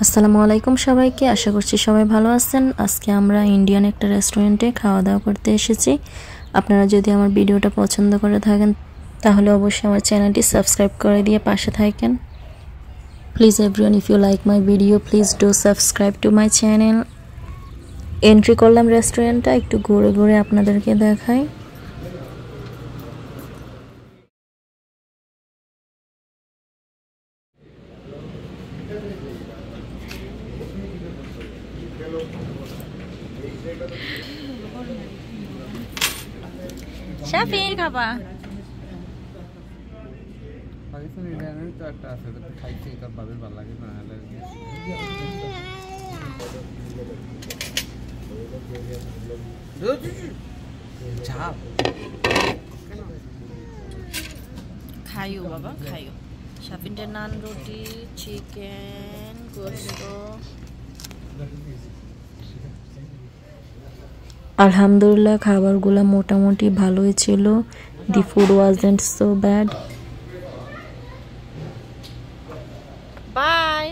আসসালামু আলাইকুম সবাইকে, আশা করছি সবাই ভালো আছেন। আজকে আমরা ইন্ডিয়ান একটা রেস্টুরেন্টে খাওয়া দাওয়া করতে এসেছি। আপনারা যদি আমার ভিডিওটা পছন্দ করে থাকেন তাহলে অবশ্যই আমার চ্যানেলটি সাবস্ক্রাইব করে দিয়ে পাশে থাকেন। Please everyone, if you like my video please do subscribe to my channel. Entry করলাম রেস্টুরেন্টটা, একটু ঘুরে ঘুরে আপনাদেরকে দেখাই। শাফিন খাবা? পাকিস্তানি ইন্ডিয়ানের তো একটা আছে, তো খাইতে তার বাবের ভালো লাগে না হলে ঝাপ খাইও বাবা, খাইও। শাফিনদের নান, রুটি, চিকেন, গোশত। আলহামদুলিল্লাহ খাবারগুলো মোটামুটি ভালোই ছিল। The food wasn't so bad. Bye.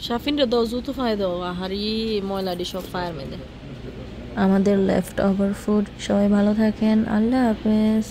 শাফিনরে দাও, জুতো ফাই দাও, আহারি ময়লাডি সব ফায়ার মেদে। আমাদের লেফট ওভার ফুড। সবাই ভালো থাকেন, আল্লাহ হাফেজ।